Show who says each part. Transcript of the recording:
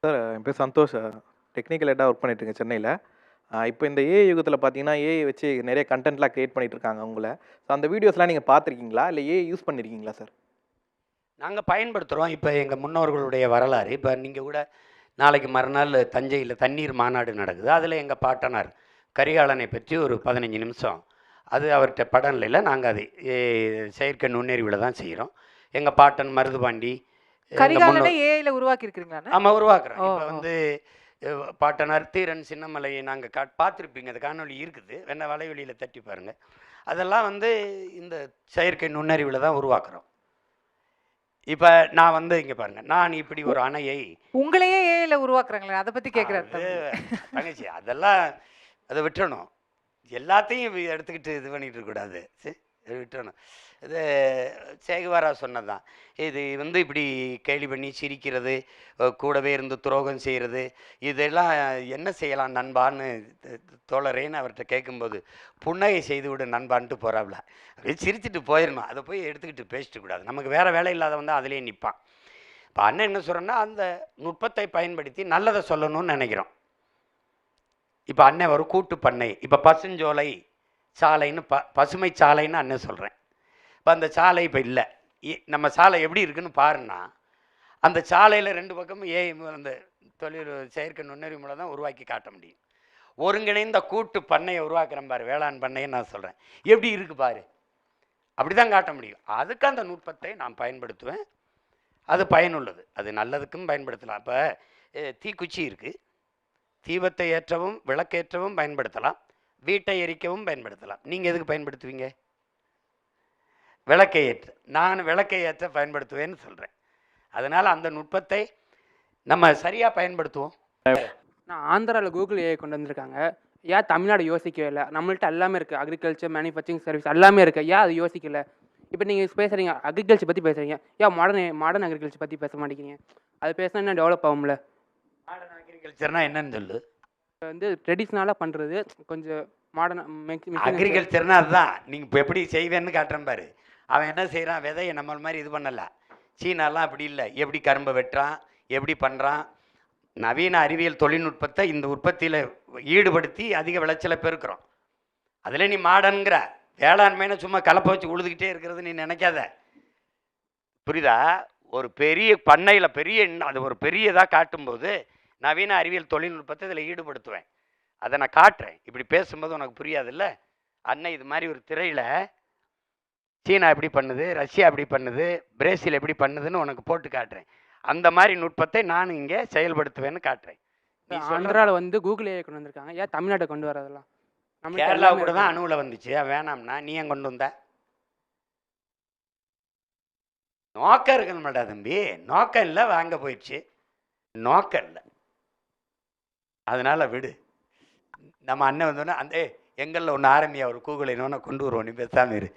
Speaker 1: Sir என் பேர் Santhosh. Technical ஹெட்டா work பண்ணிட்டுருக்கேன் சென்னையில. இப்போ இந்த ஏஐ யுகத்தில பார்த்தீங்கன்னா, ஏஐ வச்சு நெறைய கன்டென்ட்லாம் கிரியேட் பண்ணிட்டு இருக்காங்க உங்கள. ஸோ அந்த வீடியோஸ்லாம் நீங்க பார்த்துருக்கீங்களா? இல்ல ஏஐ யூஸ் பண்ணியிருக்கீங்களா சார்?
Speaker 2: நாங்க பயன்படுத்துறோம். இப்ப எங்க முன்னோர்களுடைய வரலாறு, இப்ப நீங்க கூட நாளைக்கு மறுநாள் தஞ்சையில தண்ணீர் மாநாடு நடக்குது. அதுல எங்க பாட்டனார் கரிகாலனை பற்றி ஒரு 15 நிமிஷம். அது அவர்ட்ட படம் இல்லைல, நாங்க அதை செயற்கை நுண்ணறிவுல தான் செய்றோம். எங்க பாட்டன் மருதுபாண்டி, எங்க
Speaker 3: கரிகாலனை
Speaker 2: முன்னோர்
Speaker 3: ஏஐல உருவாக்கி இருக்கிறீங்களாண்ணே?
Speaker 2: ஆமா உருவாக்குறோம்.
Speaker 3: ஓ!
Speaker 2: இப்ப
Speaker 3: ஓ!
Speaker 2: வந்து பாட்டனார் தீரன் சின்னமலையை நாங்க பார்த்துருப்பீங்க. அந்த காணொளி இருக்குது. வேணா வலைவெளியில தட்டி பாருங்க. அதெல்லாம் வந்து இந்த செயற்கை நுண்ணறிவுல தான் உருவாக்குறோம். இப்ப நான் வந்து இங்க பாருங்க. நான் இப்படி ஒரு அணையை
Speaker 3: உங்களையே ஏஐல உருவாக்குறாங்களே, அத பத்தி கேட்கிறாரு
Speaker 2: அது
Speaker 3: தம்பி.
Speaker 2: தங்கச்சி அதெல்லாம் அத விட்டுறணும். எல்லாத்தையும் எடுத்துக்கிட்டு இது பண்ணிட்டு இருக்கக்கூடாது. விட்டுறணும். இது சேகுவாரா சொன்னதுதான். இது வந்து இப்படி கேலி பண்ணி சிரிக்கிறது, கூடவே இருந்து துரோகம் செய்கிறது, இதெல்லாம் என்ன செய்யலாம் நண்பான்னு தோழரேன்னு அவர்கிட்ட கேட்கும்போது, புன்னகை செய்து விடு நண்பான்ட்டு போகிறாப்புல. அப்படியே சிரிச்சுட்டு போயிடணும். அதை போய் எடுத்துக்கிட்டு பேசிட்டு கூடாது. நமக்கு வேறு வேலை இல்லாதவன் தான் அதிலே நிற்பான். இப்போ அண்ணன் என்ன சொல்கிறேன்னா, அந்த நுட்பத்தை பயன்படுத்தி நல்லதை சொல்லணும்னு நினைக்கிறோம். இப்போ அண்ணன் ஒரு கூட்டு பண்ணை, இப்போ பசுஞ்சோலை சாலைன்னு பசுமை சாலைன்னு அண்ணன் சொல்கிறேன். இப்போ அந்த சாலை இப்போ இல்லை. நம்ம சாலை எப்படி இருக்குன்னு பாருன்னா, அந்த சாலையில் 2 பக்கமும் அந்த தொழில் செயற்கை நுண்ணறிவு மூலம் தான் உருவாக்கி காட்ட முடியும். ஒருங்கிணைந்த கூட்டு பண்ணையை உருவாக்குறேன் பாரு, வேளாண் பண்ணையை நான் சொல்கிறேன். எப்படி இருக்கு பாரு, அப்படி தான் காட்ட முடியும். அதுக்கு அந்த நுட்பத்தை நான் பயன்படுத்துவேன். அது பயனுள்ளது. அது நல்லதுக்கும் பயன்படுத்தலாம். இப்போ தீக்குச்சி இருக்குது. தீபத்தை ஏற்றவும் விளக்கேற்றவும் பயன்படுத்தலாம். வீட்டை எரிக்கவும் பயன்படுத்தலாம். நீங்கள் எதுக்கு பயன்படுத்துவீங்க? விளக்கை ஏற்ற. நான் விளக்கை ஏற்ற பயன்படுத்துவேன்னு சொல்கிறேன். அதனால் அந்த நுட்பத்தை நம்ம சரியாக பயன்படுத்துவோம்.
Speaker 4: நான் ஆந்திராவில் கூகுள் ஏஐ கொண்டு வந்திருக்காங்க. ஏன் தமிழ்நாடு யோசிக்கவே இல்லை? நம்மள்ட்ட எல்லாமே இருக்குது. அக்ரிகல்ச்சர், மேனுஃபேக்சரிங் சர்வீஸ் எல்லாமே இருக்குது. ஏன் அது யோசிக்கல? இப்போ நீங்கள் பேசுகிறீங்க அக்ரிகல்ச்சர் பற்றி பேசுகிறீங்க. ஏன் மாடர்ன் அக்ரிகல்ச்சர் பற்றி பேச மாட்டேங்கிறீங்க? அது பேசினா என்ன டெவலப் ஆகும்ல?
Speaker 2: மாடர்ன் அக்ரிகல்ச்சர்னா என்னன்னு சொல்லு.
Speaker 4: வந்து ட்ரெடிஷ்னலாக பண்ணுறது கொஞ்சம் மாடர்ன்
Speaker 2: அக்ரிகல்ச்சர்னா அதுதான். நீங்கள் இப்போ எப்படி செய்வேன்னு காட்டுறேன் பாரு. அவன் என்ன செய்கிறான், விதையை நம்ம மாதிரி இது பண்ணலை. சீனாலாம் அப்படி இல்லை. எப்படி கரும்பை வெட்டுறான், எப்படி பண்ணுறான். நவீன அறிவியல் தொழில்நுட்பத்தை இந்த உற்பத்தியில் ஈடுபடுத்தி அதிக விளைச்சலை பெருக்கிறோம். அதில் நீ மாடர்ன்கிற வேளாண்மைன்னு சும்மா கலப்பை வச்சு உழுதுகிட்டே இருக்கிறது நீ நினைக்காத. புரியுதா? ஒரு பெரிய பண்ணையில் அது ஒரு பெரியதாக காட்டும்போது நவீன அறிவியல் தொழில்நுட்பத்தை இதில் ஈடுபடுத்துவேன். அதை நான் காட்டுறேன். இப்படி பேசும்போது உனக்கு புரியாதுல்ல. அன்னை இது மாதிரி ஒரு திரையில் சீனா எப்படி பண்ணுது, ரஷ்யா எப்படி பண்ணுது, பிரேசில் எப்படி பண்ணுதுன்னு உனக்கு போட்டு காட்டுறேன். அந்த மாதிரி நுட்பத்தை நான் இங்கே செயல்படுத்துவேன்னு காட்டுறேன்.
Speaker 4: ஆந்திராவில் வந்து கூகுள் ஏஐ கொண்டு வந்திருக்காங்க. ஏன் தமிழ்நாட்டை கொண்டு வரதெல்லாம்?
Speaker 2: கேரளா கூட தான் அணுவில் வந்துச்சு. வேணாம்னா நீ ஏன் கொண்டு வந்த? நோக்கம் இருக்கணும்டா தம்பி. நோக்கம் இல்லை, வாங்க போயிடுச்சு. நோக்கம் இல்லை, அதனால விடு. நம்ம அண்ணன் வந்தோன்னா அந்த எங்களில் ஒன்று ஆரம்பியா ஒரு கூகுளை இன்னொன்று கொண்டு வருவோம். நீ பேசாமல் இரு.